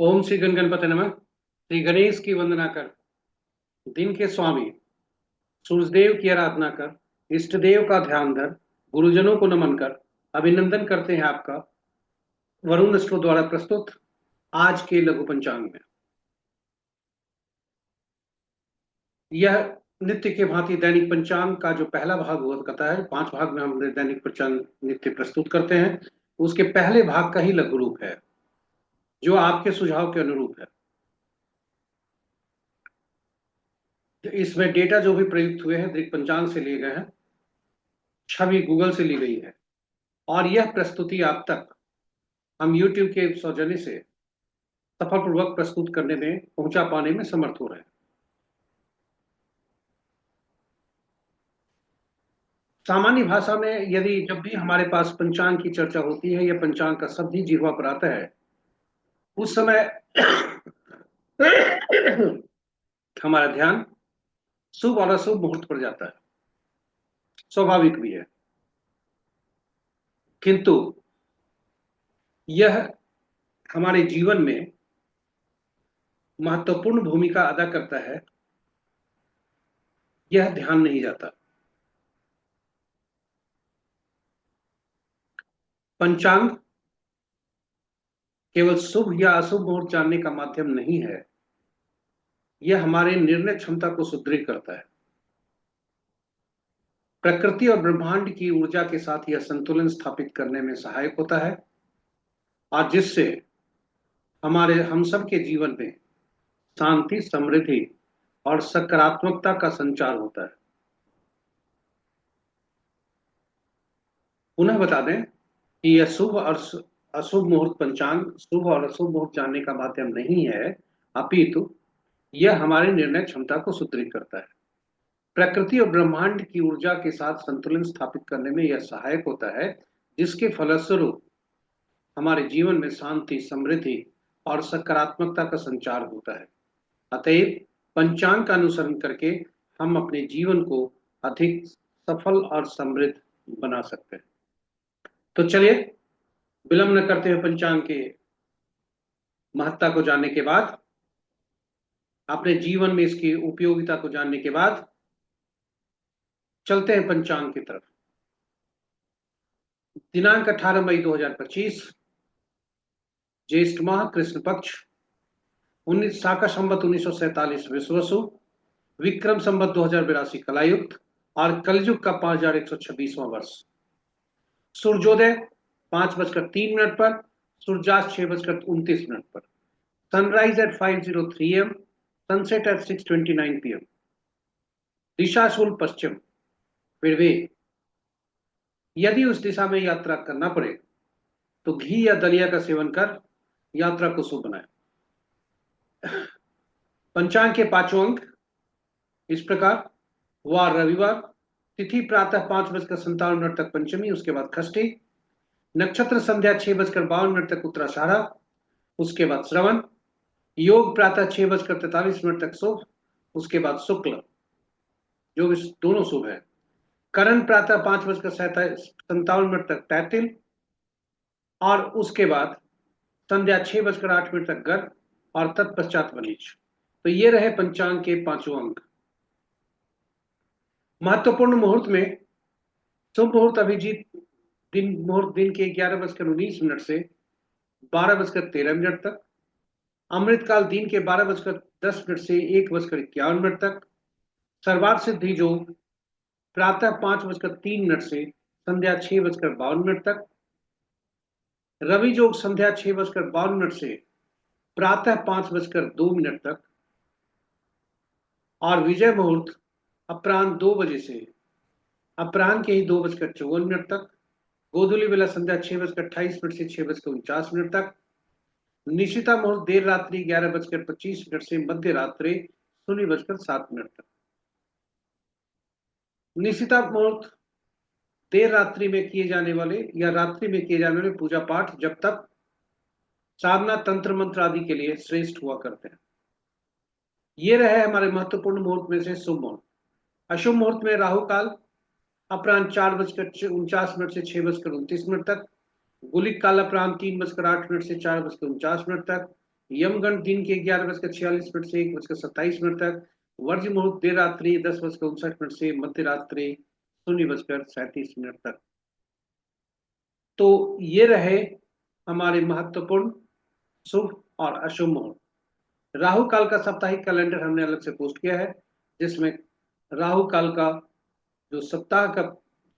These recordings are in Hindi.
ओम श्री गणपति नमः। श्री गणेश की वंदना कर, दिन के स्वामी सूर्यदेव की आराधना कर, इष्ट देव का ध्यान धर, गुरुजनों को नमन कर, अभिनंदन करते हैं आपका वरुण स्टो द्वारा प्रस्तुत आज के लघु पंचांग में। यह नित्य के भांति दैनिक पंचांग का जो पहला भाग हुआ करता है, 5 भाग में हम दैनिक पंचांग नित्य प्रस्तुत करते हैं। उसके पहले भाग का ही लघु रूप है, जो आपके सुझाव के अनुरूप है। इसमें डेटा जो भी प्रयुक्त हुए हैं दृक पंचांग से लिए गए हैं, छवि गूगल से ली गई है, और यह प्रस्तुति आप तक हम YouTube के सौजन्य से सफलपूर्वक प्रस्तुत करने में पहुंचा पाने में समर्थ हो रहे हैं। सामान्य भाषा में यदि जब भी हमारे पास पंचांग की चर्चा होती है या पंचांग का शब्द ही जिह्वा पर आता है, उस समय हमारा ध्यान शुभ और अशुभ मुहूर्त पर जाता है। स्वाभाविक भी है, किंतु यह हमारे जीवन में महत्वपूर्ण भूमिका अदा करता है, यह ध्यान नहीं जाता। पंचांग केवल शुभ या अशुभ मुहूर्त जानने का माध्यम नहीं है, यह हमारे निर्णय क्षमता को सुदृढ़ करता है। प्रकृति और ब्रह्मांड की ऊर्जा के साथ यह संतुलन स्थापित करने में सहायक होता है, और जिससे हम सब के जीवन में शांति, समृद्धि और सकारात्मकता का संचार होता है। पुनः बता दें कि यह शुभ और अशुभ मुहूर्त पंचांग शुभ और अशुभ मुहूर्त जानने का माध्यम नहीं है, अपितु यह हमारे निर्णय क्षमता को सुदृढ़ करता है। प्रकृति और ब्रह्मांड की ऊर्जा के साथ संतुलन स्थापित करने में यह सहायक होता है, जिसके फलस्वरूप हमारे जीवन में शांति, समृद्धि और सकारात्मकता का संचार होता है। अतएव पंचांग का अनुसरण करके हम अपने जीवन को अधिक सफल और समृद्ध बना सकते हैं। तो चलिए, विलंब न करते हुए पंचांग के महत्ता को जानने के बाद, अपने जीवन में इसकी उपयोगिता को जानने के बाद, चलते हैं पंचांग की तरफ। दिनांक 18 मई 2025, ज्येष्ठ माह, कृष्ण पक्ष, 19 शाका संवत 1947 विश्वसु, विक्रम संवत 2082 कलायुक्त, और कलयुग का 5126वां वर्ष। सूर्योदय 5:03 पर, सूर्यास्त 6:29 पर, sunrise at 5:03 AM, sunset at 6:29 PM। दिशा शुल पश्चिम। फिर भी यदि उस दिशा में यात्रा करना पड़े तो घी या दलिया का सेवन कर यात्रा को शुभ बनाए। पंचांग के 5 अंक इस प्रकार: वार रविवार, तिथि प्रातः 5:57 तक पंचमी, उसके बाद खष्टी, नक्षत्र संध्या 6:52 तक उत्तराषाढ़ा, उसके बाद श्रवण, योग प्रातः 6:43 तक शुभ, उसके बाद शुक्ल, जो दोनों शुभ है, करण प्रातः 5:57 तक तैतिल, और उसके बाद संध्या 6:08 तक गर्भ, और तत्पश्चात वनीच। तो ये रहे पंचांग के 5 अंक। महत्वपूर्ण मुहूर्त में शुभ मुहूर्त अभिजीत दिन के 11:19 से 12:13 तक, अमृतकाल दिन के 12:10 से 1:51 तक, सर्वार्थ सिद्धि योग प्रातः 5:03 से संध्या 6:52 तक, रवि योग संध्या 6:52 से प्रातः 5:02 तक, और विजय मुहूर्त अपराह्न 2 बजे से अपराह्न के ही 2:54 तक, गोधूली बेला संध्या 6:28 से 6:49 तक, निशिता मुहूर्त देर रात्रि 11:25 से मध्य रात्रि 0:07 तक। निशिता मुहूर्त देर रात्रि में किए जाने वाले या रात्रि में किए जाने वाले पूजा पाठ जब तक साधना, तंत्र मंत्र आदि के लिए श्रेष्ठ हुआ करते हैं। ये रहे हमारे महत्वपूर्ण मुहूर्त में से शुभ मुहूर्त। अशुभ मुहूर्त में राहु काल अपराह्न 4:49 से 6:29 तक, गुलिक काल अपराह्न 3:08 से 4:49 तक, यमगंड दिन के 11:46 से 1:27 तक। वर्ज मुहूर्त देर रात्रि 10:59 से मध्य रात्रि 0:37 तक। तो ये रहे हमारे महत्वपूर्ण शुभ और अशुभ मुहूर्त। राहु काल का साप्ताहिक कैलेंडर हमने अलग से पोस्ट किया है, जिसमें राहु काल का जो सप्ताह का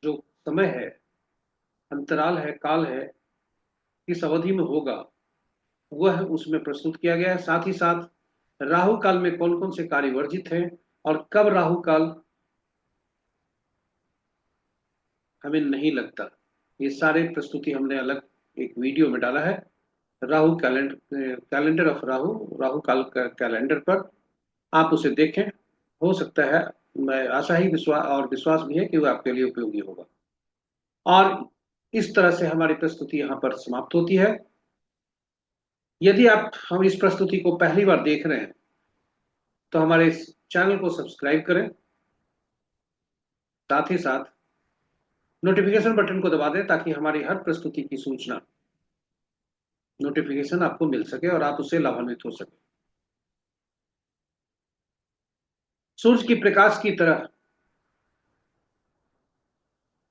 जो समय है, अंतराल है, काल है, किस अवधि में होगा, वह उसमें प्रस्तुत किया गया है। साथ ही साथ राहु काल में कौन कौन से कार्य वर्जित हैं और कब राहु काल हमें नहीं लगता, ये सारे प्रस्तुति हमने अलग एक वीडियो में डाला है। Rahu calendar, calendar of Rahu, Rahu काल का कैलेंडर पर आप उसे देखें। हो सकता है, मैं आशा ही विश्वास और विश्वास भी है कि वह आपके लिए उपयोगी होगा। और इस तरह से हमारी प्रस्तुति यहाँ पर समाप्त होती है। यदि आप हम इस प्रस्तुति को पहली बार देख रहे हैं तो हमारे इस चैनल को सब्सक्राइब करें, साथ ही साथ नोटिफिकेशन बटन को दबा दें ताकि हमारी हर प्रस्तुति की सूचना, नोटिफिकेशन आपको मिल सके और आप उससे लाभान्वित हो सके। सूर्य की प्रकाश की तरह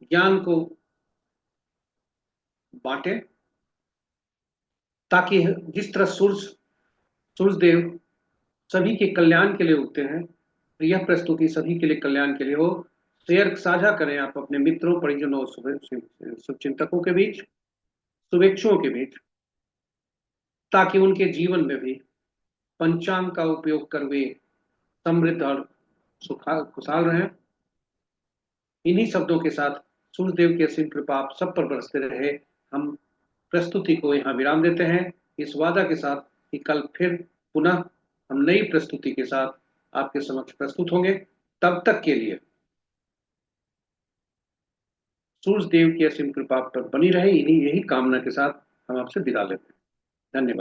ज्ञान को बांटें, ताकि जिस तरह सूर्य देव सभी के कल्याण के लिए उगते हैं, तो यह प्रस्तुति सभी के लिए कल्याण के लिए हो। शेयर साझा करें आप अपने मित्रों, परिजनों और शुभचिंतकों के बीच, शुभेच्छुओं के बीच, ताकि उनके जीवन में भी पंचांग का उपयोग कर वे समृद्ध और खुशहाल रहें। इन्हीं शब्दों के साथ सूर्यदेव की असीम कृपा आप सब पर बरसते रहे। हम प्रस्तुति को यहाँ विराम देते हैं, इस वादा के साथ कि कल फिर पुनः हम नई प्रस्तुति के साथ आपके समक्ष प्रस्तुत होंगे। तब तक के लिए सूर्य देव की असीम कृपा पर बनी रहे, इन्हीं यही कामना के साथ हम आपसे विदा लेते हैं। धन्यवाद।